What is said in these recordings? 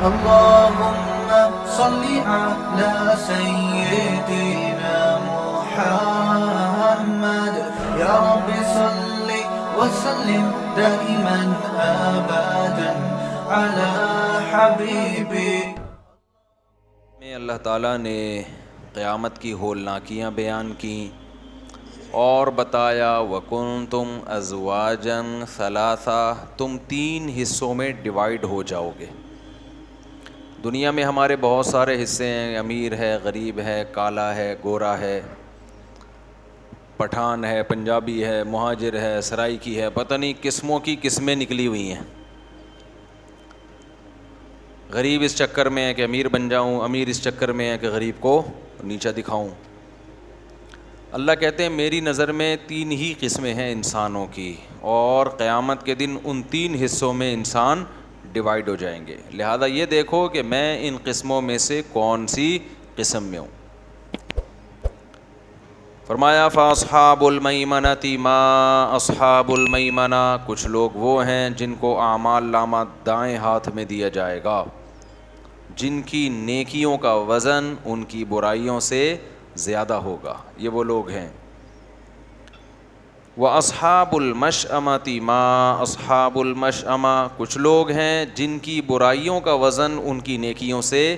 اللهم صل على سيدنا محمد يا رب صل وسلم دائما ابدا على حبيبك. میں اللہ تعالیٰ نے قیامت کی ہولناکیاں بیان کیں اور بتایا وَكُنْتُمْ أَزْوَاجًا ثَلَاثًا، تم 3 حصوں میں ڈیوائیڈ ہو جاؤ گے. دنیا میں ہمارے بہت سارے حصے ہیں، امیر ہے، غریب ہے، کالا ہے، گورا ہے، پٹھان ہے، پنجابی ہے، مہاجر ہے، سرائیکی ہے، پتہ نہیں قسموں کی قسمیں نکلی ہوئی ہیں. غریب اس چکر میں ہے کہ امیر بن جاؤں، امیر اس چکر میں ہے کہ غریب کو نیچا دکھاؤں. اللہ کہتے ہیں میری نظر میں 3 ہی قسمیں ہیں انسانوں کی، اور قیامت کے دن ان 3 حصوں میں انسان ڈیوائیڈ ہو جائیں گے. لہذا یہ دیکھو کہ میں ان قسموں میں سے کون سی قسم میں ہوں. فرمایا فاصحاب المیمنۃ ما اصحاب المیمنہ، کچھ لوگ وہ ہیں جن کو اعمال نامہ دائیں ہاتھ میں دیا جائے گا، جن کی نیکیوں کا وزن ان کی برائیوں سے زیادہ ہوگا. یہ وہ لوگ ہیں. وَأَصْحَابُ الْمَشْأَمَةِ مَا أَصْحَابُ الْمَشْأَمَةِ، کچھ لوگ ہیں جن کی برائیوں کا وزن ان کی نیکیوں سے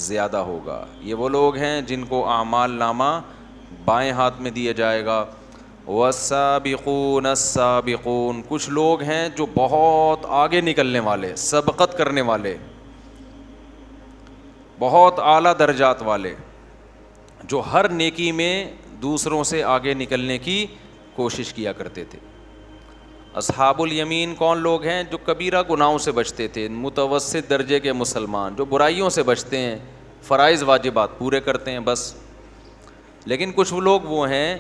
زیادہ ہوگا. یہ وہ لوگ ہیں جن کو اعمال نامہ بائیں ہاتھ میں دیا جائے گا. وَالسَّابِقُونَ السَّابِقُونَ، کچھ لوگ ہیں جو بہت آگے نکلنے والے، سبقت کرنے والے، بہت اعلیٰ درجات والے، جو ہر نیکی میں دوسروں سے آگے نکلنے کی کوشش کیا کرتے تھے. اصحاب الیمین کون لوگ ہیں؟ جو کبیرہ گناہوں سے بچتے تھے، متوسط درجے کے مسلمان، جو برائیوں سے بچتے ہیں، فرائض واجبات پورے کرتے ہیں بس. لیکن کچھ لوگ وہ ہیں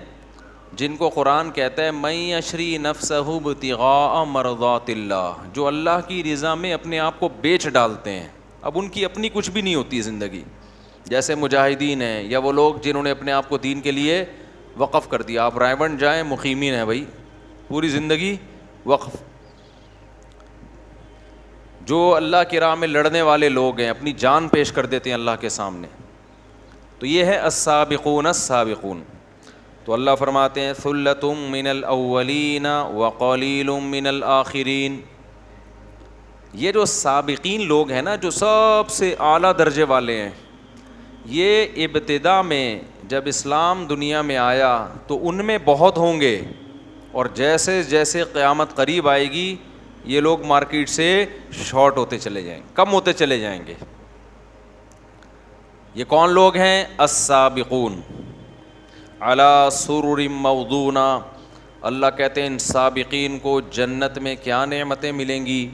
جن کو قرآن کہتا ہے من یشری نفسہ ابتغاء مرضات اللہ، جو اللہ کی رضا میں اپنے آپ کو بیچ ڈالتے ہیں. اب ان کی اپنی کچھ بھی نہیں ہوتی زندگی، جیسے مجاہدین ہیں یا وہ لوگ جنہوں نے اپنے آپ کو دین کے لیے وقف کر دیا. آپ رائے بنٹ جائیں، مقیمین ہیں بھائی، پوری زندگی وقف. جو اللہ کی راہ میں لڑنے والے لوگ ہیں، اپنی جان پیش کر دیتے ہیں اللہ کے سامنے. تو یہ ہے السابقون السابقون. تو اللہ فرماتے ہیں ثلۃ من الاولین وقلیل من الآخرین. یہ جو سابقین لوگ ہیں نا، جو سب سے اعلیٰ درجے والے ہیں، یہ ابتدا میں جب اسلام دنیا میں آیا تو ان میں بہت ہوں گے، اور جیسے جیسے قیامت قریب آئے گی یہ لوگ مارکیٹ سے شارٹ ہوتے چلے جائیں گے، کم ہوتے چلے جائیں گے. یہ کون لوگ ہیں؟ السابقون علی سرر موضونہ. اللہ کہتے ہیں ان سابقین کو جنت میں کیا نعمتیں ملیں گی.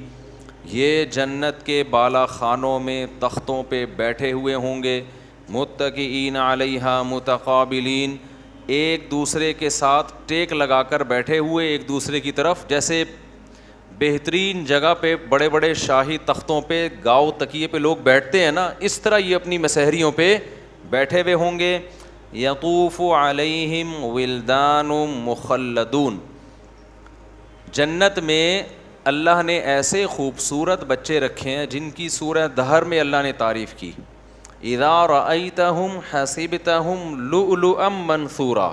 یہ جنت کے بالا خانوں میں تختوں پہ بیٹھے ہوئے ہوں گے، متکئین علیہا متقابلین، ایک دوسرے کے ساتھ ٹیک لگا کر بیٹھے ہوئے ایک دوسرے کی طرف. جیسے بہترین جگہ پہ بڑے بڑے شاہی تختوں پہ گاؤ تکیے پہ لوگ بیٹھتے ہیں نا، اس طرح یہ اپنی مسہریوں پہ بیٹھے ہوئے ہوں گے. یطوف علیہم ولدان مخلدون. جنت میں اللہ نے ایسے خوبصورت بچے رکھے ہیں جن کی سورہ دہر میں اللہ نے تعریف کی. اذا رأیتہم حسبتہم لؤلؤا منثورا.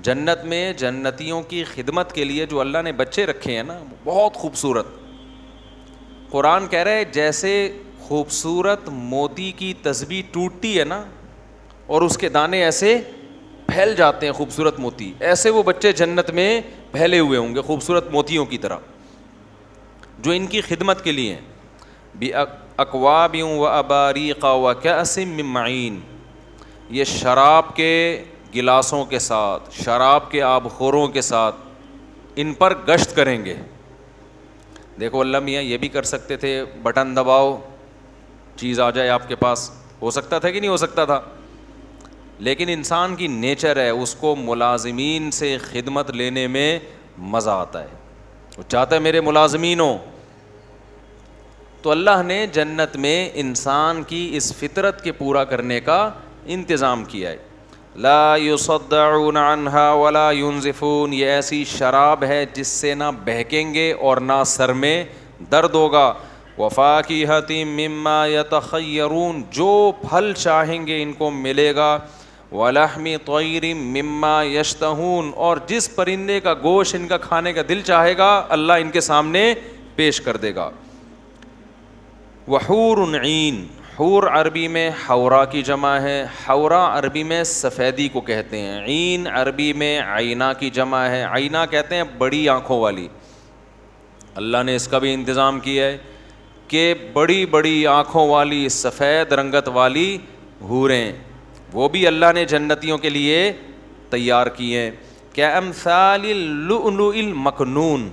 جنت میں جنتیوں کی خدمت کے لیے جو اللہ نے بچے رکھے ہیں نا، بہت خوبصورت. قرآن کہہ رہا ہے جیسے خوبصورت موتی کی تسبیح ٹوٹتی ہے نا اور اس کے دانے ایسے پھیل جاتے ہیں خوبصورت موتی، ایسے وہ بچے جنت میں پھیلے ہوئے ہوں گے خوبصورت موتیوں کی طرح، جو ان کی خدمت کے لیے ہیں. بِأَكْوَابٍ وَأَبَارِيقَ وَكَأْسٍ مِّن مَّعِينٍ. یہ شراب کے گلاسوں کے ساتھ، شراب کے آبخوروں کے ساتھ ان پر گشت کریں گے. دیکھو اللہ میاں یہ بھی کر سکتے تھے، بٹن دباؤ چیز آ جائے آپ کے پاس، ہو سکتا تھا کہ نہیں ہو سکتا تھا؟ لیکن انسان کی نیچر ہے، اس کو ملازمین سے خدمت لینے میں مزہ آتا ہے، وہ چاہتا ہے میرے ملازمین ہوں. تو اللہ نے جنت میں انسان کی اس فطرت کے پورا کرنے کا انتظام کیا ہے. لا يصدعون عنها ولا ينزفون. یہ ایسی شراب ہے جس سے نہ بہکیں گے اور نہ سر میں درد ہوگا. وفاکہۃ مما یتخیرون، جو پھل چاہیں گے ان کو ملے گا، ولحم طیر مما یشتہون، اور جس پرندے کا گوشت ان کا کھانے کا دل چاہے گا اللہ ان کے سامنے پیش کر دے گا۔ وحور عین، حور عربی میں حورا کی جمع ہے، حورا عربی میں سفیدی کو کہتے ہیں، عین عربی میں عینہ کی جمع ہے، عینہ کہتے ہیں بڑی آنکھوں والی۔ اللہ نے اس کا بھی انتظام کیا ہے کہ بڑی بڑی آنکھوں والی سفید رنگت والی حوریں، وہ بھی اللہ نے جنتیوں کے لیے تیار کی ہیں۔ کامثال اللؤلؤ المکنون،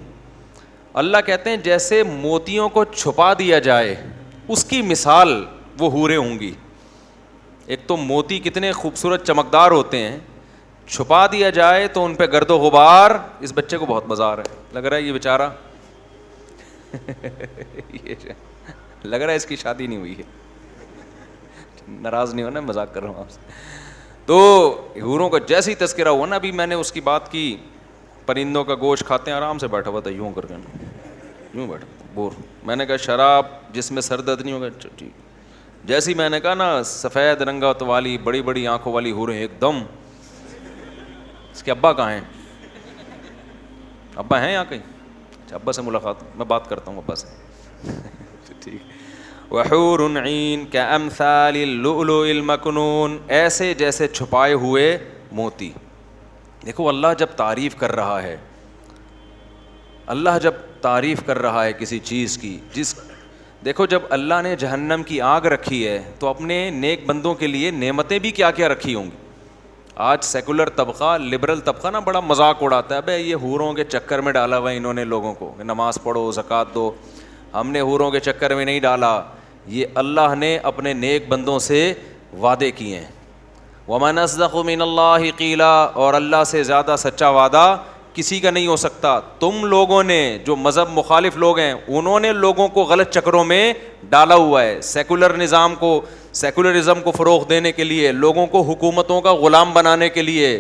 اللہ کہتے ہیں جیسے موتیوں کو چھپا دیا جائے اس کی مثال وہ حوریں ہوں گی۔ ایک تو موتی کتنے خوبصورت چمکدار ہوتے ہیں، چھپا دیا جائے تو ان پہ گرد و غبار۔ اس بچے کو بہت مزہ آ رہا ہے، لگ رہا ہے یہ بیچارہ لگ رہا ہے اس کی شادی نہیں ہوئی ہے، ناراض نہیں ہونا، مذاق کر رہا ہوں آپ سے۔ تو حوروں کا جیسے ہی تذکرہ ہوا نا، ابھی میں نے اس کی بات کی، پرندوں کا گوشت کھاتے ہیں، آرام سے بیٹھا ہوا تھا یوں کر کے، یوں بیٹھا بور۔ میں نے کہا شراب جس میں سر درد نہیں ہوگا، ٹھیک۔ جیسی میں نے کہا نا سفید رنگت والی بڑی بڑی آنکھوں والی حوریں، ایک دم۔ اس کے ابا کہاں ہیں؟ ابا ہیں یہاں کہیں؟ اچھا، ابا سے ملاقات، میں بات کرتا ہوں ابا سے، ٹھیک۔ وحور عین کامثال اللؤلؤ المکنون، ایسے جیسے چھپائے ہوئے موتی۔ دیکھو اللہ جب تعریف کر رہا ہے، اللہ جب تعریف کر رہا ہے کسی چیز کی، دیکھو جب اللہ نے جہنم کی آگ رکھی ہے تو اپنے نیک بندوں کے لیے نعمتیں بھی کیا کیا رکھی ہوں گی۔ آج سیکولر طبقہ، لبرل طبقہ نا بڑا مذاق اڑاتا ہے، ابے یہ حوروں کے چکر میں ڈالا ہوا ہے انہوں نے لوگوں کو، نماز پڑھو زکوٰۃ دو۔ ہم نے حوروں کے چکر میں نہیں ڈالا، یہ اللہ نے اپنے نیک بندوں سے وعدے کیے ہیں۔ وَمَنْ أَصْدَقُ مِنَ اللَّهِ قِيلًا، اور اللہ سے زیادہ سچا وعدہ کسی کا نہیں ہو سکتا۔ تم لوگوں نے، جو مذہب مخالف لوگ ہیں، انہوں نے لوگوں کو غلط چکروں میں ڈالا ہوا ہے، سیکولر نظام کو، سیکولرزم کو فروغ دینے کے لیے، لوگوں کو حکومتوں کا غلام بنانے کے لیے،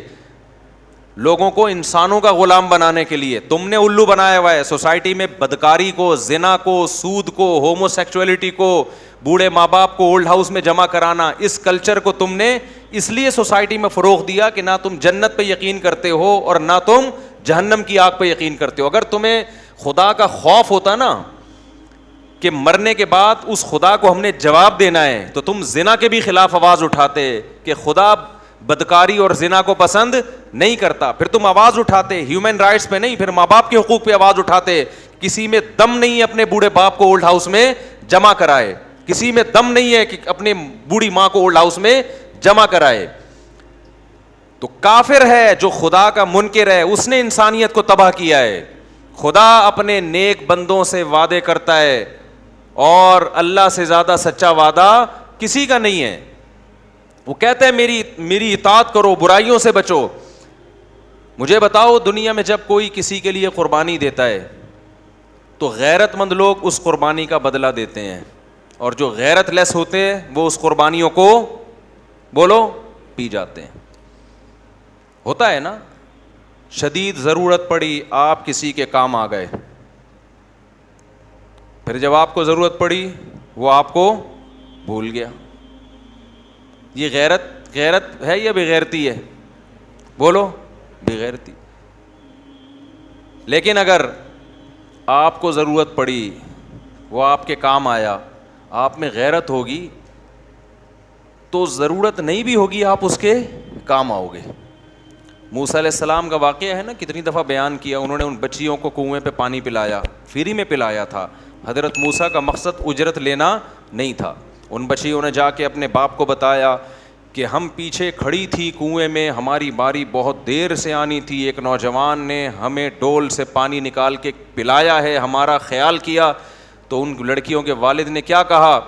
لوگوں کو انسانوں کا غلام بنانے کے لیے تم نے الو بنایا ہوا ہے۔ سوسائٹی میں بدکاری کو، زنا کو، سود کو، ہومو سیکچولیٹی کو، بوڑھے ماں باپ کو اولڈ ہاؤس میں جمع کرانا، اس کلچر کو تم نے اس لیے سوسائٹی میں فروغ دیا کہ نہ تم جنت پہ یقین کرتے ہو اور نہ تم جہنم کی آگ پہ یقین کرتے ہو۔ اگر تمہیں خدا کا خوف ہوتا نا کہ مرنے کے بعد اس خدا کو ہم نے جواب دینا ہے، تو تم زنا کے بھی خلاف آواز اٹھاتے کہ خدا بدکاری اور زنا کو پسند نہیں کرتا، پھر تم آواز اٹھاتے ہیومن رائٹس پہ نہیں، پھر ماں باپ کے حقوق پہ آواز اٹھاتے۔ کسی میں دم نہیں ہے اپنے بوڑھے باپ کو اولڈ ہاؤس میں جمع کرائے، کسی میں دم نہیں ہے کہ اپنے بوڑھی ماں کو اولڈ ہاؤس میں جمع کرائے۔ تو کافر ہے جو خدا کا منکر ہے، اس نے انسانیت کو تباہ کیا ہے۔ خدا اپنے نیک بندوں سے وعدے کرتا ہے اور اللہ سے زیادہ سچا وعدہ کسی کا نہیں ہے۔ وہ کہتے ہیں میری اطاعت کرو، برائیوں سے بچو۔ مجھے بتاؤ دنیا میں جب کوئی کسی کے لیے قربانی دیتا ہے تو غیرت مند لوگ اس قربانی کا بدلہ دیتے ہیں، اور جو غیرت لیس ہوتے ہیں وہ اس قربانیوں کو بولو پی جاتے ہیں۔ ہوتا ہے نا، شدید ضرورت پڑی، آپ کسی کے کام آ گئے، پھر جب آپ کو ضرورت پڑی وہ آپ کو بھول گیا۔ یہ غیرت ہے یا بغیرتی ہے؟ بولو بغیرتی۔ لیکن اگر آپ کو ضرورت پڑی، وہ آپ کے کام آیا، آپ میں غیرت ہوگی تو ضرورت نہیں بھی ہوگی آپ اس کے کام آؤ گے۔ موسیٰ علیہ السلام کا واقعہ ہے نا، کتنی دفعہ بیان کیا، انہوں نے ان بچیوں کو کنویں پہ پانی پلایا، فری میں پلایا تھا۔ حضرت موسیٰ کا مقصد اجرت لینا نہیں تھا۔ ان بچیوں نے جا کے اپنے باپ کو بتایا کہ ہم پیچھے کھڑی تھی کنویں میں، ہماری باری بہت دیر سے آنی تھی، ایک نوجوان نے ہمیں ڈول سے پانی نکال کے پلایا ہے، ہمارا خیال کیا۔ تو ان لڑکیوں کے والد نے کیا کہا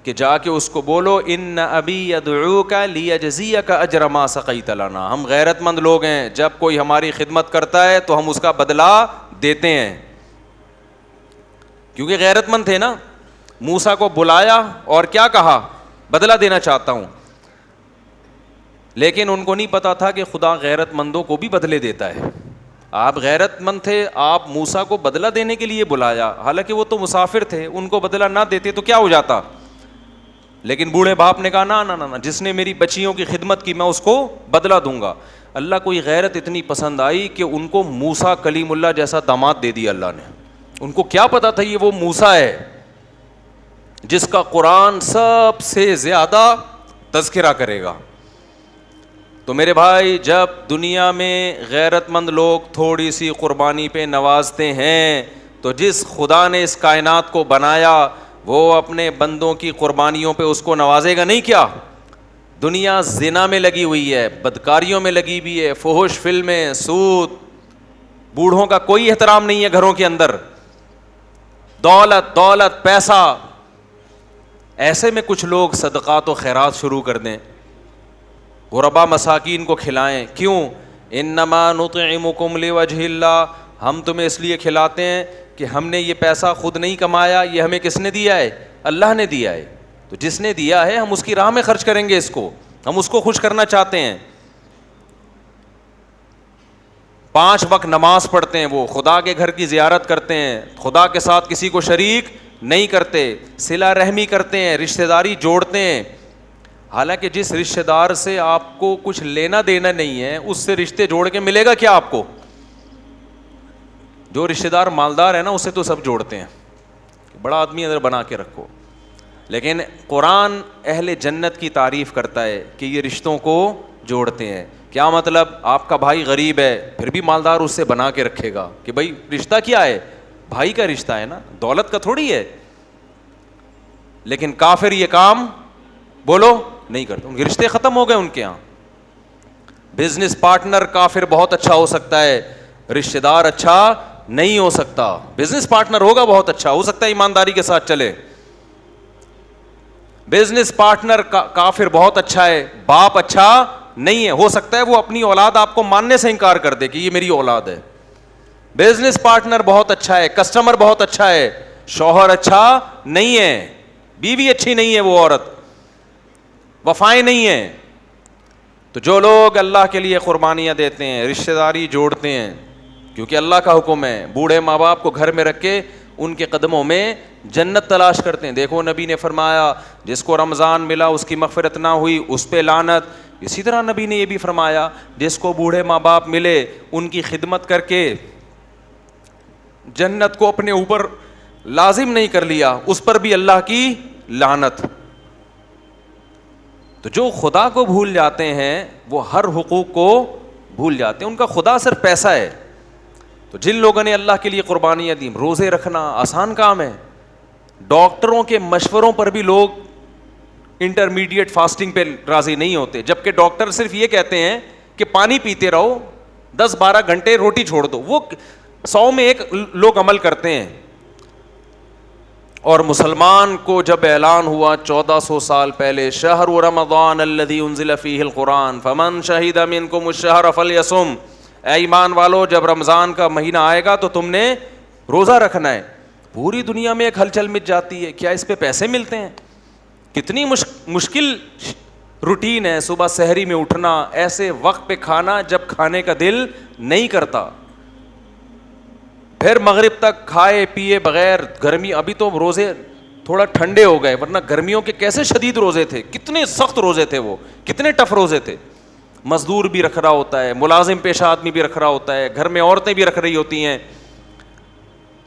کہ جا کے اس کو بولو ان ابی یدعوک لیجزیک اجر ما سقیت لنا۔ ہم غیرت مند لوگ ہیں، جب کوئی ہماری خدمت کرتا ہے تو ہم اس کا بدلہ دیتے ہیں، کیونکہ غیرت مند تھے نا۔ موسیٰ کو بلایا اور کیا کہا؟ بدلہ دینا چاہتا ہوں۔ لیکن ان کو نہیں پتا تھا کہ خدا غیرت مندوں کو بھی بدلے دیتا ہے۔ آپ غیرت مند تھے, آپ موسیٰ کو بدلہ دینے کے لیے بلایا, حالانکہ وہ تو مسافر تھے, ان کو بدلہ نہ دیتے تو کیا ہو جاتا. لیکن بوڑھے باپ نے کہا نہ, جس نے میری بچیوں کی خدمت کی میں اس کو بدلہ دوں گا. اللہ کو یہ غیرت اتنی پسند آئی کہ ان کو موسیٰ کلیم اللہ جیسا داماد دے دیا اللہ نے. ان کو کیا پتا تھا یہ وہ موسیٰ ہے جس کا قرآن سب سے زیادہ تذکرہ کرے گا. تو میرے بھائی, جب دنیا میں غیرت مند لوگ تھوڑی سی قربانی پہ نوازتے ہیں تو جس خدا نے اس کائنات کو بنایا وہ اپنے بندوں کی قربانیوں پہ اس کو نوازے گا نہیں کیا؟ دنیا زنا میں لگی ہوئی ہے, بدکاریوں میں لگی ہوئی ہے, فحش فلمیں, سود, بوڑھوں کا کوئی احترام نہیں ہے گھروں کے اندر, دولت پیسہ. ایسے میں کچھ لوگ صدقات و خیرات شروع کر دیں, غربا مساکین کو کھلائیں. کیوں؟ انما نطعمکم لوجہ اللہ, ہم تمہیں اس لیے کھلاتے ہیں کہ ہم نے یہ پیسہ خود نہیں کمایا, یہ ہمیں کس نے دیا ہے؟ اللہ نے دیا ہے. تو جس نے دیا ہے ہم اس کی راہ میں خرچ کریں گے, اس کو ہم اس کو خوش کرنا چاہتے ہیں. 5 وقت نماز پڑھتے ہیں, وہ خدا کے گھر کی زیارت کرتے ہیں, خدا کے ساتھ کسی کو شریک نہیں کرتے, صلہ رحمی کرتے ہیں, رشتہ داری جوڑتے ہیں. حالانکہ جس رشتہ دار سے آپ کو کچھ لینا دینا نہیں ہے اس سے رشتے جوڑ کے ملے گا کیا آپ کو؟ جو رشتہ دار مالدار ہے نا اسے تو سب جوڑتے ہیں, بڑا آدمی ادھر بنا کے رکھو. لیکن قرآن اہل جنت کی تعریف کرتا ہے کہ یہ رشتوں کو جوڑتے ہیں. کیا مطلب؟ آپ کا بھائی غریب ہے پھر بھی مالدار اس سے بنا کے رکھے گا کہ بھائی رشتہ کیا ہے؟ بھائی کا رشتہ ہے نا, دولت کا تھوڑی ہے. لیکن کافر یہ کام بولو نہیں کرتے, ان کے رشتے ختم ہو گئے ان کے یہاں. بزنس پارٹنر کافر بہت اچھا ہو سکتا ہے, رشتہ دار اچھا نہیں ہو سکتا. بزنس پارٹنر ہوگا بہت اچھا, ہو سکتا ہے ایمانداری کے ساتھ چلے. بزنس پارٹنر کافر بہت اچھا ہے, باپ اچھا نہیں ہے, ہو سکتا ہے وہ اپنی اولاد آپ کو ماننے سے انکار کر دے کہ یہ میری اولاد ہے. بزنس پارٹنر بہت اچھا ہے, کسٹمر بہت اچھا ہے, شوہر اچھا نہیں ہے, بیوی اچھی نہیں ہے, وہ عورت وفائیں نہیں ہیں. تو جو لوگ اللہ کے لیے قربانیاں دیتے ہیں, رشتہ داری جوڑتے ہیں, کیونکہ اللہ کا حکم ہے, بوڑھے ماں باپ کو گھر میں رکھ کے ان کے قدموں میں جنت تلاش کرتے ہیں. دیکھو نبی نے فرمایا جس کو رمضان ملا اس کی مغفرت نہ ہوئی اس پہ لعنت. اسی طرح نبی نے یہ بھی فرمایا جس کو بوڑھے ماں باپ ملے ان کی خدمت کر کے جنت کو اپنے اوپر لازم نہیں کر لیا اس پر بھی اللہ کی لعنت. تو جو خدا کو بھول جاتے ہیں وہ ہر حقوق کو بھول جاتے ہیں, ان کا خدا صرف پیسہ ہے. تو جن لوگوں نے اللہ کے لیے قربانیاں دیں, روزے رکھنا آسان کام ہے, ڈاکٹروں کے مشوروں پر بھی لوگ انٹرمیڈیٹ فاسٹنگ پہ راضی نہیں ہوتے, جبکہ ڈاکٹر صرف یہ کہتے ہیں کہ پانی پیتے رہو, 10-12 گھنٹے روٹی چھوڑ دو. وہ 100 میں 1 لوگ عمل کرتے ہیں. اور مسلمان کو جب اعلان ہوا 1400 سال پہلے, شہر رمضان الذی انزل فیہ القرآن فمن شہد منکم الشہر فلیصم, اے ایمان والو جب رمضان کا مہینہ آئے گا تو تم نے روزہ رکھنا ہے. پوری دنیا میں ایک ہلچل مچ جاتی ہے, کیا اس پہ پیسے ملتے ہیں؟ کتنی مشکل روٹین ہے, صبح سحری میں اٹھنا, ایسے وقت پہ کھانا جب کھانے کا دل نہیں کرتا, پھر مغرب تک کھائے پیے بغیر. گرمی ابھی تو روزے تھوڑا ٹھنڈے ہو گئے, ورنہ گرمیوں کے کیسے شدید روزے تھے, کتنے سخت روزے تھے وہ, کتنے ٹف روزے تھے. مزدور بھی رکھ رہا ہوتا ہے, ملازم پیشہ آدمی بھی رکھ رہا ہوتا ہے, گھر میں عورتیں بھی رکھ رہی ہوتی ہیں.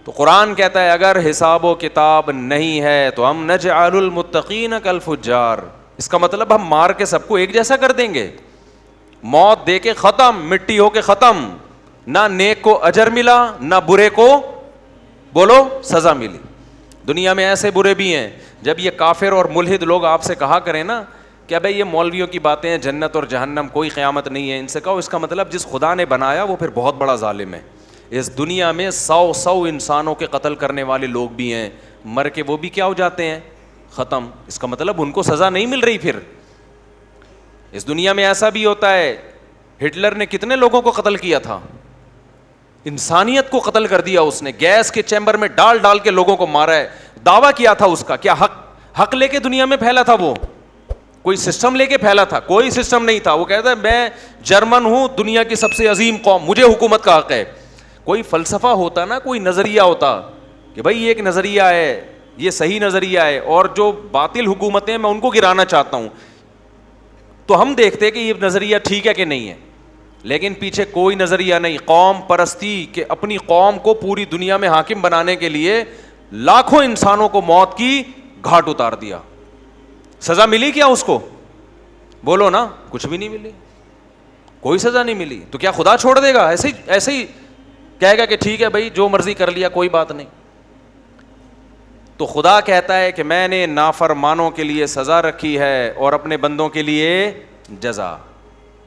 تو قرآن کہتا ہے اگر حساب و کتاب نہیں ہے تو ہم نجعل المتقین کالفجار, اس کا مطلب ہم مار کے سب کو ایک جیسا کر دیں گے, موت دے کے ختم, مٹی ہو کے ختم. نہ نیک کو اجر ملا نہ برے کو بولو سزا ملی. دنیا میں ایسے برے بھی ہیں, جب یہ کافر اور ملحد لوگ آپ سے کہا کریں نا کہ بھائی یہ مولویوں کی باتیں ہیں, جنت اور جہنم کوئی قیامت نہیں ہے, ان سے کہو اس کا مطلب جس خدا نے بنایا وہ پھر بہت بڑا ظالم ہے. اس دنیا میں 100 انسانوں کے قتل کرنے والے لوگ بھی ہیں, مر کے وہ بھی کیا ہو جاتے ہیں, ختم. اس کا مطلب ان کو سزا نہیں مل رہی. پھر اس دنیا میں ایسا بھی ہوتا ہے, ہٹلر نے کتنے لوگوں کو قتل کیا تھا, انسانیت کو قتل کر دیا اس نے, گیس کے چیمبر میں ڈال کے لوگوں کو مارا ہے. دعویٰ کیا تھا اس کا, کیا حق لے کے دنیا میں پھیلا تھا وہ, کوئی سسٹم لے کے پھیلا تھا؟ کوئی سسٹم نہیں تھا. وہ کہتا ہے میں جرمن ہوں, دنیا کی سب سے عظیم قوم, مجھے حکومت کا حق ہے. کوئی فلسفہ ہوتا نا, کوئی نظریہ ہوتا کہ بھائی یہ ایک نظریہ ہے, یہ صحیح نظریہ ہے, اور جو باطل حکومتیں میں ان کو گرانا چاہتا ہوں, تو ہم دیکھتے کہ یہ نظریہ ٹھیک ہے کہ نہیں ہے. لیکن پیچھے کوئی نظریہ نہیں, قوم پرستی, کہ اپنی قوم کو پوری دنیا میں حاکم بنانے کے لیے لاکھوں انسانوں کو موت کی گھاٹ اتار دیا. سزا ملی کیا اس کو؟ بولو نا, کچھ بھی نہیں ملی, کوئی سزا نہیں ملی. تو کیا خدا چھوڑ دے گا؟ ایسے ہی کہے گا کہ ٹھیک ہے بھائی جو مرضی کر لیا, کوئی بات نہیں. تو خدا کہتا ہے کہ میں نے نافرمانوں کے لیے سزا رکھی ہے اور اپنے بندوں کے لیے جزا.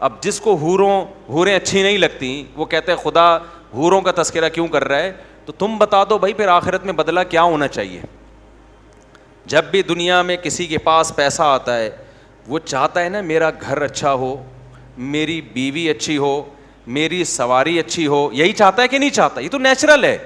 اب جس کو حوریں اچھی نہیں لگتی, وہ کہتے ہیں خدا حوروں کا تذکرہ کیوں کر رہا ہے؟ تو تم بتا دو بھائی پھر آخرت میں بدلہ کیا ہونا چاہیے؟ جب بھی دنیا میں کسی کے پاس پیسہ آتا ہے, وہ چاہتا ہے نا میرا گھر اچھا ہو, میری بیوی اچھی ہو, میری سواری اچھی ہو. یہی چاہتا ہے کہ نہیں چاہتا؟ یہ تو نیچرل ہے.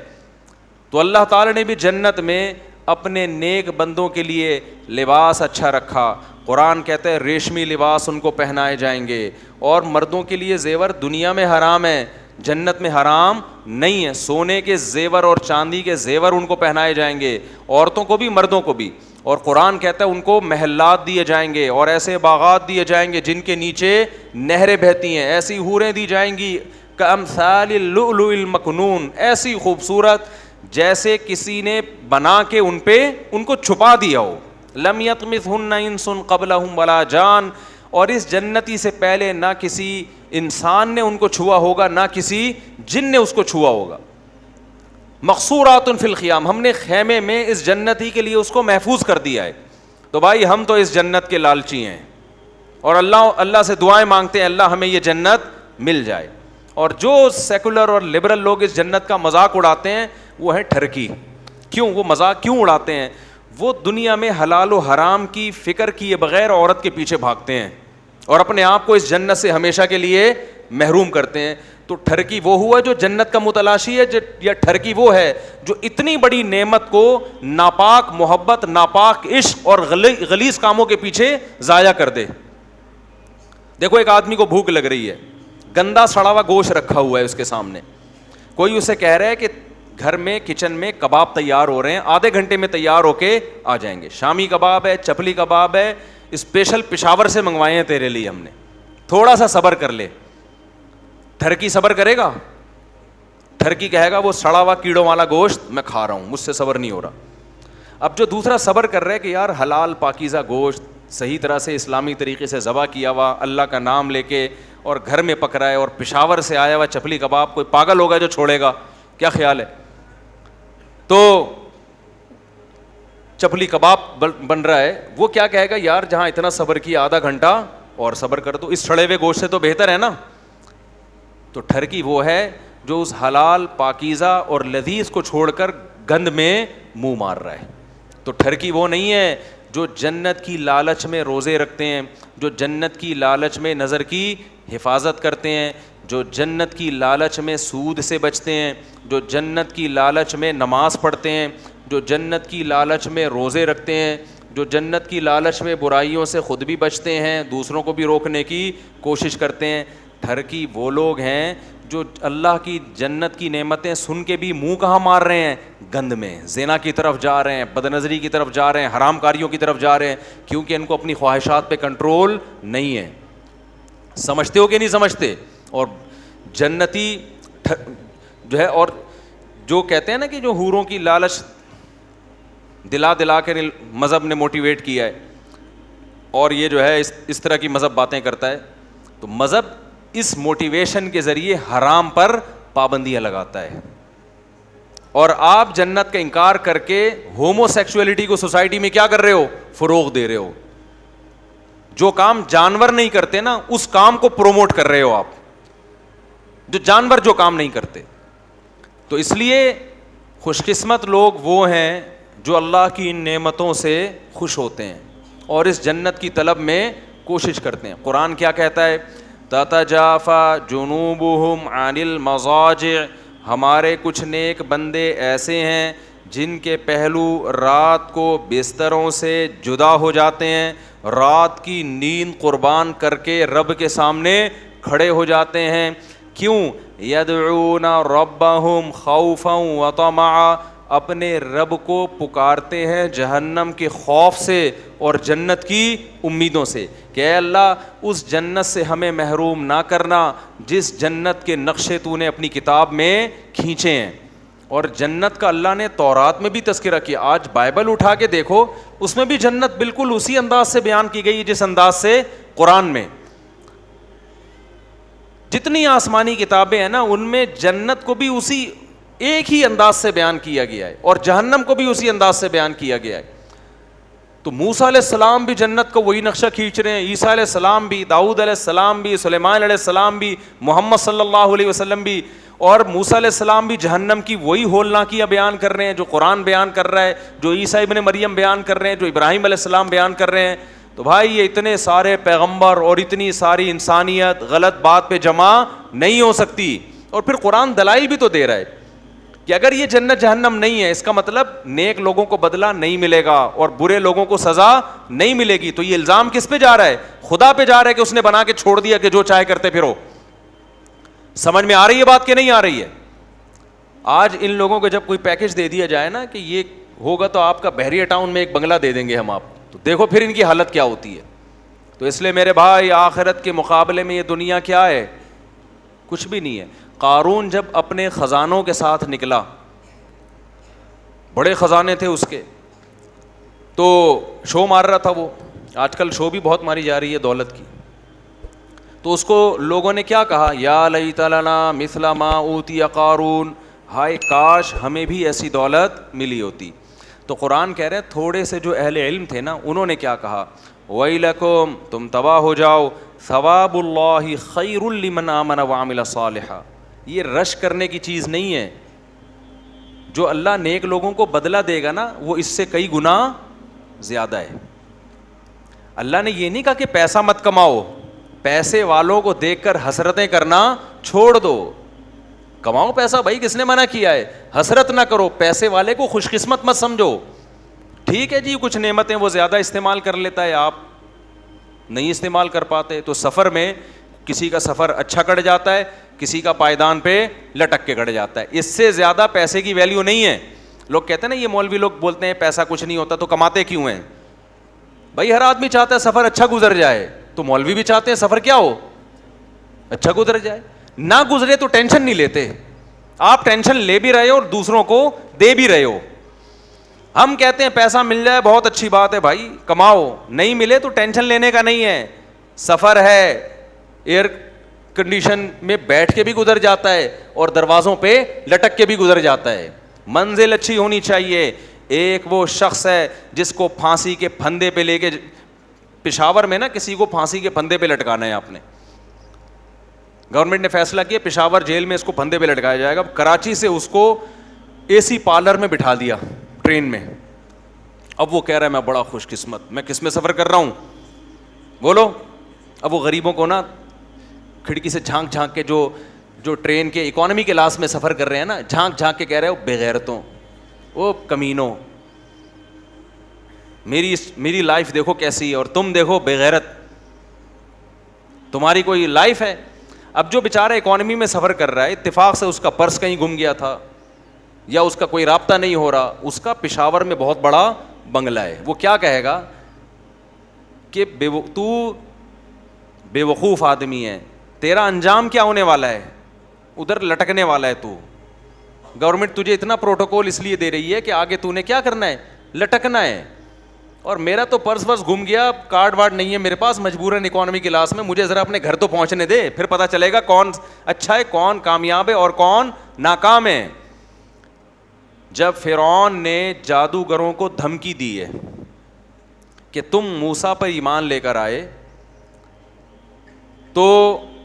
تو اللہ تعالی نے بھی جنت میں اپنے نیک بندوں کے لیے لباس اچھا رکھا. قرآن کہتا ہے ریشمی لباس ان کو پہنائے جائیں گے. اور مردوں کے لیے زیور دنیا میں حرام ہے, جنت میں حرام نہیں ہے. سونے کے زیور اور چاندی کے زیور ان کو پہنائے جائیں گے, عورتوں کو بھی مردوں کو بھی. اور قرآن کہتا ہے ان کو محلات دیے جائیں گے, اور ایسے باغات دیے جائیں گے جن کے نیچے نہریں بہتی ہیں. ایسی حوریں دی جائیں گی کامثال اللؤلؤ المکنون, ایسی خوبصورت جیسے کسی نے بنا کے ان کو چھپا دیا ہو. لم یطمثہن انس قبلہم ولا جان, اور اس جنتی سے پہلے نہ کسی انسان نے ان کو چھوا ہوگا, نہ کسی جن نے اس کو چھوا ہوگا. مقصورات فی الخیام, ہم نے خیمے میں اس جنتی کے لیے اس کو محفوظ کر دیا ہے. تو بھائی ہم تو اس جنت کے لالچی ہیں, اور اللہ سے دعائیں مانگتے ہیں اللہ ہمیں یہ جنت مل جائے. اور جو سیکولر اور لبرل لوگ اس جنت کا مذاق اڑاتے ہیں وہ ہے ٹھرکی. کیوں وہ مذاق کیوں اڑاتے ہیں؟ وہ دنیا میں حلال و حرام کی فکر کیے بغیر عورت کے پیچھے بھاگتے ہیں اور اپنے آپ کو اس جنت سے ہمیشہ کے لیے محروم کرتے ہیں. تو ٹھرکی وہ ہوا جو جنت کا متلاشی ہے, یا ٹھرکی وہ ہے جو اتنی بڑی نعمت کو ناپاک محبت, ناپاک عشق اور غلیظ کاموں کے پیچھے ضائع کر دے. دیکھو ایک آدمی کو بھوک لگ رہی ہے, گندا سڑا ہوا گوشت رکھا ہوا ہے اس کے سامنے, کوئی اسے کہہ رہا ہے کہ گھر میں کچن میں کباب تیار ہو رہے ہیں, آدھے گھنٹے میں تیار ہو کے آ جائیں گے. شامی کباب ہے, چپلی کباب ہے, اسپیشل پشاور سے منگوائے ہیں تیرے لیے ہم نے, تھوڑا سا صبر کر لے. ٹھرکی صبر کرے گا؟ ٹھرکی کہے گا وہ سڑا ہوا کیڑوں والا گوشت میں کھا رہا ہوں, مجھ سے صبر نہیں ہو رہا. اب جو دوسرا صبر کر رہا ہے کہ یار حلال پاکیزہ گوشت صحیح طرح سے اسلامی طریقے سے ذبح کیا ہوا, اللہ کا نام لے کے, اور گھر میں پک رہا ہے, اور پشاور سے آیا ہوا چپلی کباب, کوئی پاگل ہوگا جو چھوڑے گا؟ کیا خیال ہے؟ تو چپلی کباب بن رہا ہے, وہ کیا کہے گا یار جہاں اتنا صبر کیا آدھا گھنٹہ اور صبر کر دو, اس سڑے ہوئے گوشت سے تو بہتر ہے نا. تو ٹھرکی وہ ہے جو اس حلال پاکیزہ اور لذیذ کو چھوڑ کر گند میں منہ مار رہا ہے. تو ٹھرکی وہ نہیں ہے جو جنت کی لالچ میں روزے رکھتے ہیں, جو جنت کی لالچ میں نظر کی حفاظت کرتے ہیں, جو جنت کی لالچ میں سود سے بچتے ہیں, جو جنت کی لالچ میں نماز پڑھتے ہیں, جو جنت کی لالچ میں روزے رکھتے ہیں, جو جنت کی لالچ میں برائیوں سے خود بھی بچتے ہیں, دوسروں کو بھی روکنے کی کوشش کرتے ہیں. ٹھرکی وہ لوگ ہیں جو اللہ کی جنت کی نعمتیں سن کے بھی منہ کہاں مار رہے ہیں؟ گند میں, زنا کی طرف جا رہے ہیں, بدنظری کی طرف جا رہے ہیں, حرام کاریوں کی طرف جا رہے ہیں, کیونکہ ان کو اپنی خواہشات پہ کنٹرول نہیں ہے. سمجھتے ہو کہ نہیں سمجھتے؟ اور جنتی جو ہے, اور جو کہتے ہیں نا کہ جو حوروں کی لالچ دلا کے مذہب نے موٹیویٹ کیا ہے, اور یہ جو ہے اس طرح کی مذہب باتیں کرتا ہے, تو مذہب اس موٹیویشن کے ذریعے حرام پر پابندیاں لگاتا ہے. اور آپ جنت کا انکار کر کے ہومو سیکسولیٹی کو سوسائٹی میں کیا کر رہے ہو؟ فروغ دے رہے ہو. جو کام جانور نہیں کرتے نا اس کام کو پروموٹ کر رہے ہو آپ, جو جانور جو کام نہیں کرتے. تو اس لیے خوش قسمت لوگ وہ ہیں جو اللہ کی ان نعمتوں سے خوش ہوتے ہیں اور اس جنت کی طلب میں کوشش کرتے ہیں. قرآن کیا کہتا ہے؟ تتجافى جنوبهم عن المضاجع, ہمارے کچھ نیک بندے ایسے ہیں جن کے پہلو رات کو بستروں سے جدا ہو جاتے ہیں. رات کی نیند قربان کر کے رب کے سامنے کھڑے ہو جاتے ہیں. کیوں؟ یدعون ربہم خوفا وطمعا, اپنے رب کو پکارتے ہیں جہنم کے خوف سے اور جنت کی امیدوں سے کہ اے اللہ اس جنت سے ہمیں محروم نہ کرنا جس جنت کے نقشے تو نے اپنی کتاب میں کھینچے ہیں. اور جنت کا اللہ نے تورات میں بھی تذکرہ کیا. آج بائبل اٹھا کے دیکھو, اس میں بھی جنت بالکل اسی انداز سے بیان کی گئی جس انداز سے قرآن میں. جتنی آسمانی کتابیں ہیں نا ان میں جنت کو بھی اسی ایک ہی انداز سے بیان کیا گیا ہے اور جہنم کو بھی اسی انداز سے بیان کیا گیا ہے. تو موسیٰ علیہ السلام بھی جنت کو وہی نقشہ کھینچ رہے ہیں, عیسیٰ علیہ السلام بھی, داؤد علیہ السلام بھی, سلیمان علیہ السلام بھی, محمد صلی اللہ علیہ وسلم بھی. اور موسیٰ علیہ السلام بھی جہنم کی وہی ہولناکیاں بیان کر رہے ہیں جو قرآن بیان کر رہا ہے, جو عیسیٰ ابن مریم بیان کر رہے ہیں, جو ابراہیم علیہ السلام بیان کر رہے ہیں. تو بھائی یہ اتنے سارے پیغمبر اور اتنی ساری انسانیت غلط بات پہ جمع نہیں ہو سکتی. اور پھر قرآن دلائل بھی تو دے رہا ہے کہ اگر یہ جنت جہنم نہیں ہے اس کا مطلب نیک لوگوں کو بدلہ نہیں ملے گا اور برے لوگوں کو سزا نہیں ملے گی. تو یہ الزام کس پہ جا رہا ہے؟ خدا پہ جا رہا ہے کہ اس نے بنا کے چھوڑ دیا کہ جو چاہے کرتے پھرو. سمجھ میں آ رہی ہے بات کہ نہیں آ رہی ہے؟ آج ان لوگوں کو جب کوئی پیکج دے دیا جائے نا کہ یہ ہوگا تو آپ کا بحریہ ٹاؤن میں ایک بنگلہ دے دیں گے ہم آپ, تو دیکھو پھر ان کی حالت کیا ہوتی ہے. تو اس لیے میرے بھائی آخرت کے مقابلے میں یہ دنیا کیا ہے؟ کچھ بھی نہیں ہے. قارون جب اپنے خزانوں کے ساتھ نکلا, بڑے خزانے تھے اس کے, تو شو مار رہا تھا وہ. آج کل شو بھی بہت ماری جا رہی ہے دولت کی. تو اس کو لوگوں نے کیا کہا؟ یا لیت لنا مثل ما اوتی قارون, ہائے کاش ہمیں بھی ایسی دولت ملی ہوتی. تو قرآن کہہ رہے ہیں تھوڑے سے جو اہل علم تھے نا انہوں نے کیا کہا؟ ویلکم, تم تباہ ہو جاؤ, ثواب اللہ خیر لمن آمن وعمل صالحا. یہ رش کرنے کی چیز نہیں ہے. جو اللہ نیک لوگوں کو بدلہ دے گا نا وہ اس سے کئی گنا زیادہ ہے. اللہ نے یہ نہیں کہا کہ پیسہ مت کماؤ, پیسے والوں کو دیکھ کر حسرتیں کرنا چھوڑ دو. کماؤ پیسہ بھائی, کس نے منع کیا ہے؟ حسرت نہ کرو, پیسے والے کو خوش قسمت مت سمجھو. ٹھیک ہے جی کچھ نعمتیں وہ زیادہ استعمال کر لیتا ہے, آپ نہیں استعمال کر پاتے. تو سفر میں کسی کا سفر اچھا کٹ جاتا ہے, کسی کا پائیدان پہ لٹک کے کٹ جاتا ہے. اس سے زیادہ پیسے کی ویلیو نہیں ہے. لوگ کہتے ہیں نا یہ مولوی لوگ بولتے ہیں پیسہ کچھ نہیں ہوتا, تو کماتے کیوں ہیں؟ بھائی ہر آدمی چاہتا ہے سفر اچھا گزر جائے, تو مولوی بھی چاہتے ہیں سفر کیا ہو؟ اچھا گزر جائے. نہ گزرے تو ٹینشن نہیں لیتے. آپ ٹینشن لے بھی رہے ہو اور دوسروں کو دے بھی رہے ہو. ہم کہتے ہیں پیسہ مل جائے بہت اچھی بات ہے بھائی, کماؤ, نہیں ملے تو ٹینشن لینے کا نہیں ہے. سفر ہے, ایئر کنڈیشن میں بیٹھ کے بھی گزر جاتا ہے اور دروازوں پہ لٹک کے بھی گزر جاتا ہے. منزل اچھی ہونی چاہیے. ایک وہ شخص ہے جس کو پھانسی کے پھندے پہ لے کے, پشاور میں نا کسی کو پھانسی کے پھندے پہ لٹکانا ہے, آپ نے گورنمنٹ نے فیصلہ کیا پشاور جیل میں اس کو پھندے پہ لٹکایا جائے گا. کراچی سے اس کو اے سی پارلر میں بٹھا دیا ٹرین میں. اب وہ کہہ رہا ہے میں بڑا خوش قسمت, میں کس میں سفر کر رہا ہوں بولو. اب وہ غریبوں کو نا کھڑکی سے جھانک جھانک کے, جو ٹرین کے اکانومی کلاس میں سفر کر رہے ہیں نا, جھانک جھانک کے کہہ رہے ہو بے غیرتوں, وہ کمینوں, میری لائف دیکھو کیسی ہے اور تم دیکھو بے غیرت, تمہاری کوئی لائف ہے؟ اب جو بیچارہ اکانومی میں سفر کر رہا ہے, اتفاق سے اس کا پرس کہیں گم گیا تھا یا اس کا کوئی رابطہ نہیں ہو رہا, اس کا پشاور میں بہت بڑا بنگلہ ہے, وہ کیا کہے گا کہ تو بے وقوف آدمی ہے, تیرا انجام کیا ہونے والا ہے؟ ادھر لٹکنے والا ہے تو. گورنمنٹ تجھے اتنا پروٹوکول اس لیے دے رہی ہے کہ آگے تو نے کیا کرنا ہے؟ لٹکنا ہے. اور میرا تو پرس ورس گم گیا, کارڈ وارڈ نہیں ہے میرے پاس, مجبوراً اکانومی کلاس میں, مجھے ذرا اپنے گھر تو پہنچنے دے, پھر پتہ چلے گا کون اچھا ہے, کون کامیاب ہے اور کون ناکام ہے. جب فرعون نے جادوگروں کو دھمکی دی ہے کہ تم موسیٰ پر ایمان لے کر آئے تو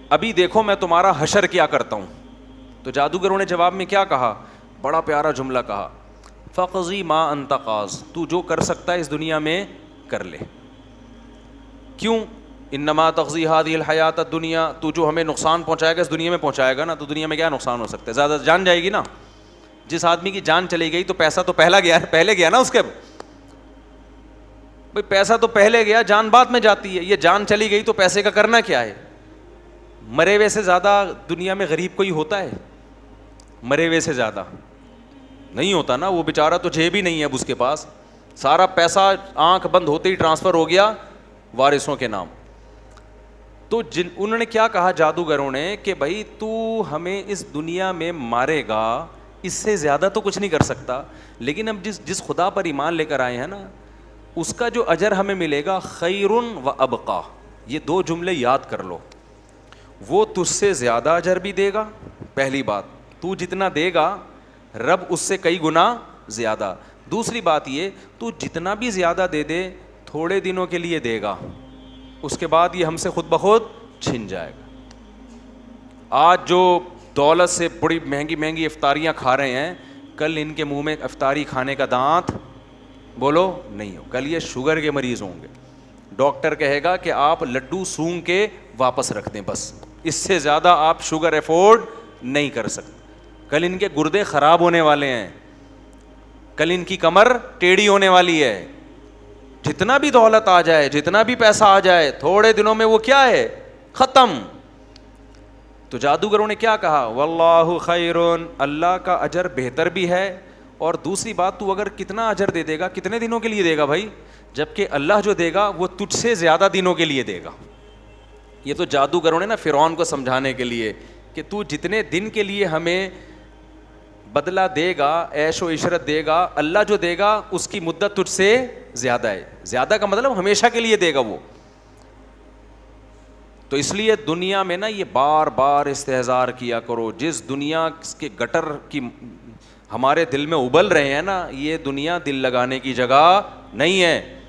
ابھی دیکھو میں تمہارا حشر کیا کرتا ہوں, تو جادوگروں نے جواب میں کیا کہا؟ بڑا پیارا جملہ کہا, فقضی ما انت قاض, تو جو کر سکتا ہے اس دنیا میں کر لے. کیوں؟ انما تقضی هذه الحیات الدنیا, تو جو ہمیں نقصان پہنچائے گا اس دنیا میں پہنچائے گا نا, تو دنیا میں کیا نقصان ہو سکتا ہے؟ زیادہ جان جائے گی نا. جس آدمی کی جان چلی گئی تو پیسہ تو پہلے گیا نا اس کے. بھائی پیسہ تو پہلے گیا, جان بعد میں جاتی ہے. یہ جان چلی گئی تو پیسے کا کرنا کیا ہے؟ مرے ہوئے سے زیادہ دنیا میں غریب کوئی ہوتا ہے؟ مرے ہوئے سے زیادہ نہیں ہوتا نا. وہ بیچارہ تو جیب ہی نہیں ہے اب اس کے پاس, سارا پیسہ آنکھ بند ہوتے ہی ٹرانسفر ہو گیا وارثوں کے نام. تو انہوں نے کیا کہا جادوگروں نے کہ بھائی تو ہمیں اس دنیا میں مارے گا, اس سے زیادہ تو کچھ نہیں کر سکتا, لیکن ہم جس خدا پر ایمان لے کر آئے ہیں نا, اس کا جو اجر ہمیں ملے گا خیر و ابقا. یہ 2 جملے یاد کر لو. وہ تجھ سے زیادہ اجر بھی دے گا, پہلی بات, تو جتنا دے گا رب اس سے کئی گنا زیادہ. دوسری بات یہ, تو جتنا بھی زیادہ دے دے تھوڑے دنوں کے لیے دے گا, اس کے بعد یہ ہم سے خود بخود چھن جائے گا. آج جو دولت سے بڑی مہنگی مہنگی افطاریاں کھا رہے ہیں, کل ان کے منہ میں افطاری کھانے کا دانت بولو نہیں ہو. کل یہ شوگر کے مریض ہوں گے, ڈاکٹر کہے گا کہ آپ لڈو سونگ کے واپس رکھ دیں, بس اس سے زیادہ آپ شوگر افورڈ نہیں کر سکتے. کل ان کے گردے خراب ہونے والے ہیں, کل ان کی کمر ٹیڑھی ہونے والی ہے. جتنا بھی دولت آ جائے, جتنا بھی پیسہ آ جائے, تھوڑے دنوں میں وہ کیا ہے, ختم. تو جادوگروں نے کیا کہا, واللہ خیرون, اللہ کا اجر بہتر بھی ہے. اور دوسری بات, تو اگر کتنا اجر دے دے گا, کتنے دنوں کے لیے دے گا بھائی, جبکہ اللہ جو دے گا وہ تجھ سے زیادہ دنوں کے لیے دے گا. یہ تو جادوگروں نے نا فرعون کو سمجھانے کے لیے کہ تو جتنے دن کے لیے ہمیں بدلہ دے گا, عیش و عشرت دے گا, اللہ جو دے گا اس کی مدت تجھ سے زیادہ ہے. زیادہ کا مطلب ہمیشہ کے لیے دے گا وہ. تو اس لیے دنیا میں نا یہ بار بار استحضار کیا کرو, جس دنیا کے گٹر کی ہمارے دل میں ابل رہے ہیں نا, یہ دنیا دل لگانے کی جگہ نہیں ہے.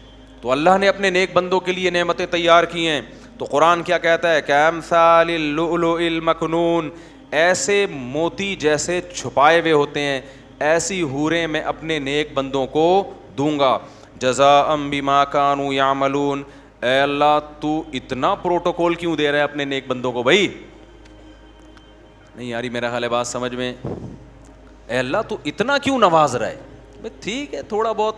تو اللہ نے اپنے نیک بندوں کے لیے نعمتیں تیار کی ہیں. تو قرآن کیا کہتا ہے, کامثال اللؤلؤ المکنون, ایسے موتی جیسے چھپائے ہوئے ہوتے ہیں, ایسی حوریں میں اپنے نیک بندوں کو دوں گا. جزاء بما کانوا یعملون, اے اللہ تو اتنا پروٹوکول کیوں دے رہا ہے اپنے نیک بندوں کو بھائی؟ نہیں یاری میرا خیال ہے بات سمجھ میں, اے اللہ تو اتنا کیوں نواز رہا ہے؟ بھائی ٹھیک ہے تھوڑا بہت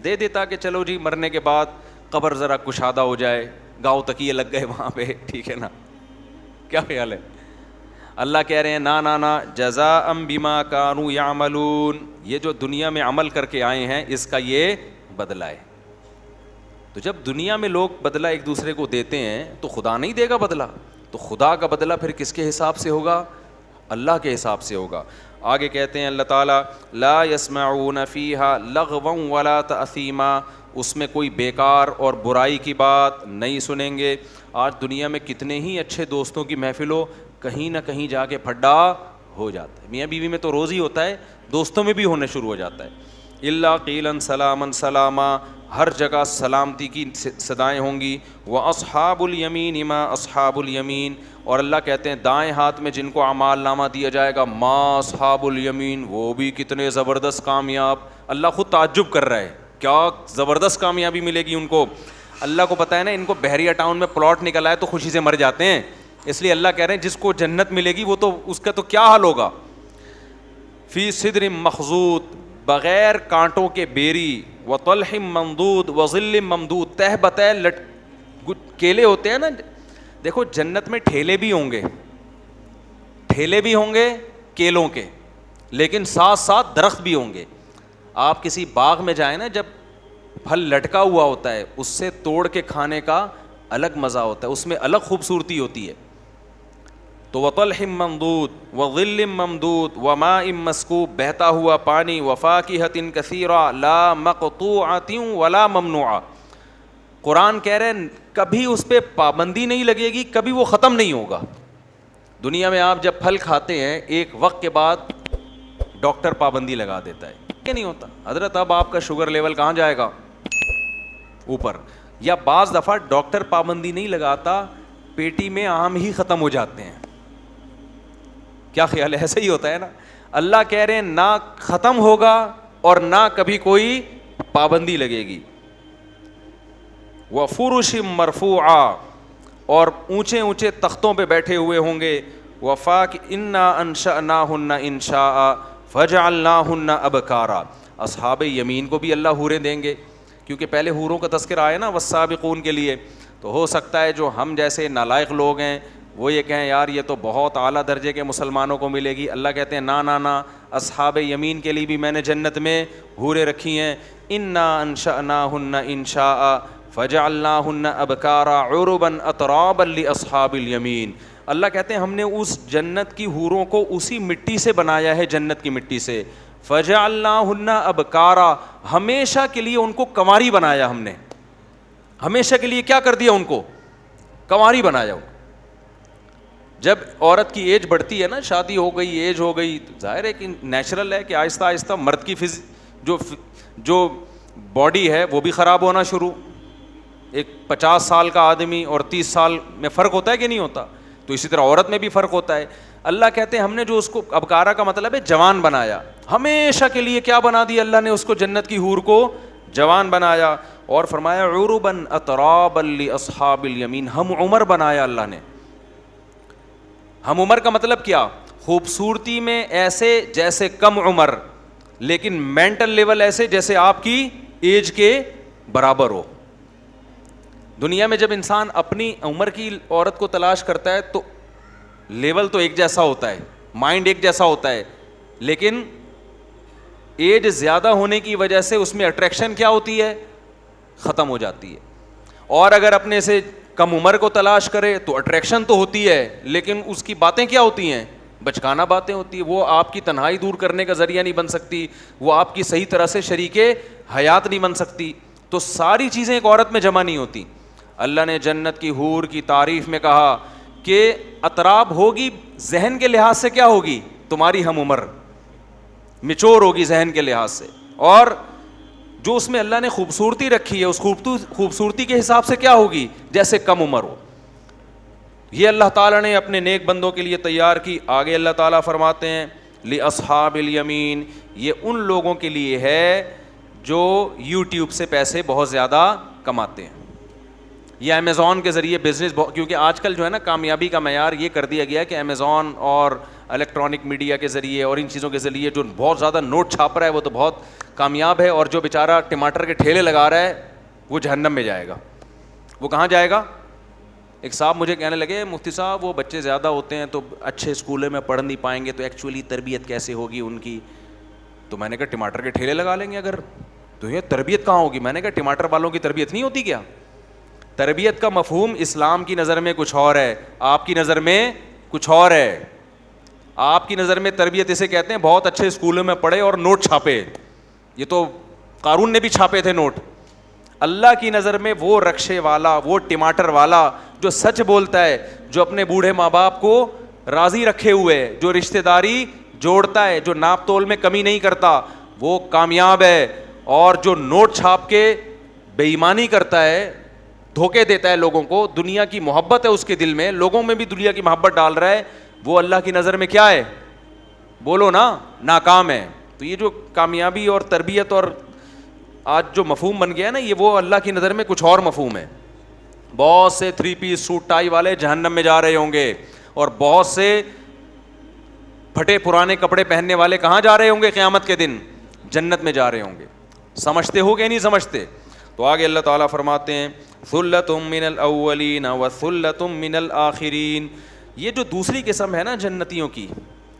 دے دیتا کہ چلو جی مرنے کے بعد قبر ذرا کشادہ ہو جائے, گاؤں تکیے لگ گئے وہاں پہ, ٹھیک ہے نا, کیا خیال ہے؟ اللہ کہہ رہے ہیں نا نا نا, جزاء بما کانوا یعملون, یہ جو دنیا میں عمل کر کے آئے ہیں اس کا یہ بدلہ ہے. تو جب دنیا میں لوگ بدلہ ایک دوسرے کو دیتے ہیں تو خدا نہیں دے گا بدلہ؟ تو خدا کا بدلہ پھر کس کے حساب سے ہوگا؟ اللہ کے حساب سے ہوگا. آگے کہتے ہیں اللہ تعالیٰ, لا یسمعون فیہا لغوا ولا تأثیما, اس میں کوئی بیکار اور برائی کی بات نہیں سنیں گے. آج دنیا میں کتنے ہی اچھے دوستوں کی محفل ہو, کہیں نہ کہیں جا کے پھڈا ہو جاتا ہے. میاں بیوی میں تو روز ہی ہوتا ہے, دوستوں میں بھی ہونے شروع ہو جاتا ہے. الا قیلا سلاما سلاما, ہر جگہ سلامتی کی صدائیں ہوں گی. واصحاب الیمین ما اصحاب الیمین, اور اللہ کہتے ہیں دائیں ہاتھ میں جن کو اعمال نامہ دیا جائے گا, ما اصحاب الیمین, وہ بھی کتنے زبردست کامیاب. اللہ خود تعجب کر رہا ہے, کیا زبردست کامیابی ملے گی ان کو. اللہ کو پتہ ہے نا ان کو بحریہ ٹاؤن میں پلاٹ نکل آئے تو خوشی سے مر جاتے ہیں, اس لیے اللہ کہہ رہے ہیں جس کو جنت ملے گی وہ تو اس کا تو کیا حال ہوگا. فی صدر مخضود, بغیر کانٹوں کے بیری, وطلح ممدود وظل ممدود, تہ بتہ کیلے ہوتے ہیں نا. دیکھو جنت میں ٹھیلے بھی ہوں گے, ٹھیلے بھی ہوں گے کیلوں کے, لیکن ساتھ ساتھ درخت بھی ہوں گے. آپ کسی باغ میں جائیں نا, جب پھل لٹکا ہوا ہوتا ہے اس سے توڑ کے کھانے کا الگ مزہ ہوتا ہے, اس میں الگ خوبصورتی ہوتی ہے. تو وطلح ممدود وظل ممدود وماء مسکوب, بہتا ہوا پانی, وفاکہۃ کثیرہ لا مقطوعۃ ولا ممنوعہ. قرآن کہہ رہے ہیں کبھی اس پہ پابندی نہیں لگے گی, کبھی وہ ختم نہیں ہوگا. دنیا میں آپ جب پھل کھاتے ہیں ایک وقت کے بعد ڈاکٹر پابندی لگا دیتا ہے, کہ نہیں ہوتا حضرت اب آپ کا شوگر لیول کہاں جائے گا, اوپر. یا بعض دفعہ ڈاکٹر پابندی نہیں لگاتا, پیٹی میں آم ہی ختم ہو جاتے ہیں. کیا خیال ہے, ایسا ہی ہوتا ہے نا. اللہ کہہ رہے ہیں نہ ختم ہوگا اور نہ کبھی کوئی پابندی لگے گی. وفرش مرفوعہ, اور اونچے اونچے تختوں پہ بیٹھے ہوئے ہوں گے. وفاک انا انشأناہن انشاء فجعلناہن ابکارا, اصحاب یمین کو بھی اللہ حوریں دیں گے, کیونکہ پہلے حوروں کا تذکرہ آیا نا والسابقون کے لیے. تو ہو سکتا ہے جو ہم جیسے نالائق لوگ ہیں وہ یہ کہیں یار یہ تو بہت اعلیٰ درجے کے مسلمانوں کو ملے گی. اللہ کہتے ہیں نا نا نا, اصحاب یمین کے لیے بھی میں نے جنت میں حوریں رکھی ہیں. انا انشأناہن انشاء فجعلناہن ابکارا عربا اترابا لاصحاب الیمین. اللہ کہتے ہیں ہم نے اس جنت کی حوروں کو اسی مٹی سے بنایا ہے, جنت کی مٹی سے. فجعلناہن ابکارا, ہمیشہ کے لیے ان کو کنواری بنایا ہم نے, ہمیشہ کے لیے کیا کر دیا ان کو, کنواری بنایا. جب عورت کی ایج بڑھتی ہے نا, شادی ہو گئی, ایج ہو گئی, ظاہر ہے کہ نیچرل ہے کہ آہستہ آہستہ مرد کی جو باڈی ہے وہ بھی خراب ہونا شروع. ایک 50 سال کا آدمی اور 30 سال میں فرق ہوتا ہے کہ نہیں ہوتا, تو اسی طرح عورت میں بھی فرق ہوتا ہے. اللہ کہتے ہیں ہم نے جو اس کو, ابکارا کا مطلب ہے جوان بنایا, ہمیشہ کے لیے کیا بنا دیا اللہ نے اس کو, جنت کی حور کو جوان بنایا. اور فرمایا عربا اترابا لاصحاب الیمین, ہم عمر بنایا اللہ نے. ہم عمر کا مطلب کیا, خوبصورتی میں ایسے جیسے کم عمر, لیکن مینٹل لیول ایسے جیسے آپ کی ایج کے برابر ہو. دنیا میں جب انسان اپنی عمر کی عورت کو تلاش کرتا ہے تو لیول تو ایک جیسا ہوتا ہے, مائنڈ ایک جیسا ہوتا ہے, لیکن ایج زیادہ ہونے کی وجہ سے اس میں اٹریکشن کیا ہوتی ہے, ختم ہو جاتی ہے. اور اگر اپنے سے کم عمر کو تلاش کرے تو اٹریکشن تو ہوتی ہے, لیکن اس کی باتیں کیا ہوتی ہیں, بچکانہ باتیں ہوتی ہیں. وہ آپ کی تنہائی دور کرنے کا ذریعہ نہیں بن سکتی, وہ آپ کی صحیح طرح سے شریک حیات نہیں بن سکتی. تو ساری چیزیں ایک عورت میں جمع نہیں ہوتی. اللہ نے جنت کی حور کی تعریف میں کہا کہ اطراب ہوگی, ذہن کے لحاظ سے کیا ہوگی, تمہاری ہم عمر, میچور ہوگی ذہن کے لحاظ سے. اور جو اس میں اللہ نے خوبصورتی رکھی ہے اس خوبصورتی کے حساب سے کیا ہوگی, جیسے کم عمر ہو. یہ اللہ تعالیٰ نے اپنے نیک بندوں کے لیے تیار کی. آگے اللہ تعالیٰ فرماتے ہیں لاصحاب الیمین, یہ ان لوگوں کے لیے ہے جو یوٹیوب سے پیسے بہت زیادہ کماتے ہیں. یہ امیزون کے ذریعے بزنس, کیونکہ آج کل جو ہے نا کامیابی کا معیار یہ کر دیا گیا ہے کہ امیزون اور الیکٹرانک میڈیا کے ذریعے اور ان چیزوں کے ذریعے جو بہت زیادہ نوٹ چھاپ رہا ہے وہ تو بہت کامیاب ہے, اور جو بیچارہ ٹماٹر کے ٹھیلے لگا رہا ہے وہ جہنم میں جائے گا. وہ کہاں جائے گا؟ ایک صاحب مجھے کہنے لگے مفتی صاحب وہ بچے زیادہ ہوتے ہیں تو اچھے اسکولوں میں پڑھ نہیں پائیں گے, تو ایکچولی تربیت کیسے ہوگی ان کی؟ تو میں نے کہا ٹماٹر کے ٹھیلے لگا لیں گے اگر, تو یہ تربیت کہاں ہوگی؟ میں نے کہا ٹماٹر والوں کی تربیت نہیں ہوتی کیا؟ تربیت کا مفہوم اسلام کی نظر میں کچھ اور ہے, آپ کی نظر میں کچھ اور ہے. آپ کی نظر میں تربیت اسے کہتے ہیں بہت اچھے اسکولوں میں پڑھے اور نوٹ چھاپے, یہ تو قارون نے بھی چھاپے تھے نوٹ. اللہ کی نظر میں وہ رکشے والا, وہ ٹماٹر والا جو سچ بولتا ہے, جو اپنے بوڑھے ماں باپ کو راضی رکھے ہوئے, جو رشتہ داری جوڑتا ہے, جو ناپ تول میں کمی نہیں کرتا, وہ کامیاب ہے. اور جو نوٹ چھاپ کے بے ایمانی کرتا ہے, دھوکے دیتا ہے لوگوں کو, دنیا کی محبت ہے اس کے دل میں, لوگوں میں بھی دنیا کی محبت ڈال رہا ہے, وہ اللہ کی نظر میں کیا ہے؟ بولو نا, ناکام ہے. تو یہ جو کامیابی اور تربیت اور آج جو مفہوم بن گیا ہے نا, یہ وہ اللہ کی نظر میں کچھ اور مفہوم ہے. بہت سے 3 پیس سوٹ ٹائی والے جہنم میں جا رہے ہوں گے, اور بہت سے پھٹے پرانے کپڑے پہننے والے کہاں جا رہے ہوں گے قیامت کے دن؟ جنت میں جا رہے ہوں گے. سمجھتے ہو کہ نہیں سمجھتے؟ تو آگے اللہ تعالیٰ فرماتے ہیں ثلۃ من الاولین وثلۃ من الآخرین. یہ جو دوسری قسم ہے نا جنتیوں کی,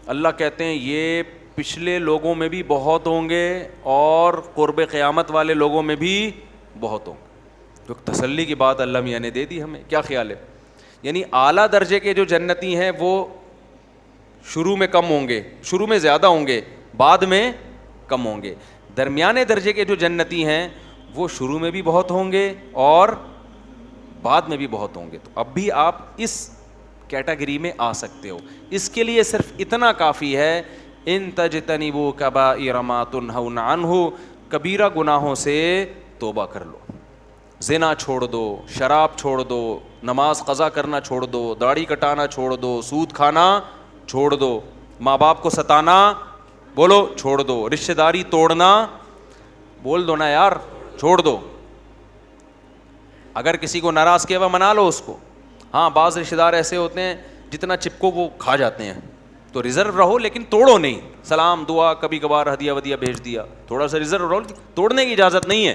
اللہ کہتے ہیں یہ پچھلے لوگوں میں بھی بہت ہوں گے اور قرب قیامت والے لوگوں میں بھی بہت ہوں گے. تو تسلی کی بات اللہ میاں نے دے دی ہمیں. کیا خیال ہے؟ یعنی اعلیٰ درجے کے جو جنتی ہیں وہ شروع میں کم ہوں گے, شروع میں زیادہ ہوں گے, بعد میں کم ہوں گے. درمیانے درجے کے جو جنتی ہیں وہ شروع میں بھی بہت ہوں گے اور بعد میں بھی بہت ہوں گے. تو اب بھی آپ اس کیٹیگری میں آ سکتے ہو. اس کے لیے صرف اتنا کافی ہے, ان تجتنبوا کبائر ما تنہون عنہ, کبیرہ گناہوں سے توبہ کر لو. زنا چھوڑ دو, شراب چھوڑ دو, نماز قضا کرنا چھوڑ دو, داڑھی کٹانا چھوڑ دو, سود کھانا چھوڑ دو, ماں باپ کو ستانا بولو چھوڑ دو, رشتہ داری توڑنا بول دو نا یار چھوڑ دو. اگر کسی کو ناراض کیا ہوا منا لو اس کو. ہاں بعض رشتہ دار ایسے ہوتے ہیں جتنا چپکو وہ کھا جاتے ہیں, تو ریزرو رہو لیکن توڑو نہیں. سلام دعا کبھی کبھار ہدیہ ودیہ بھیج دیا, تھوڑا سا ریزرو رہو, توڑنے کی اجازت نہیں ہے.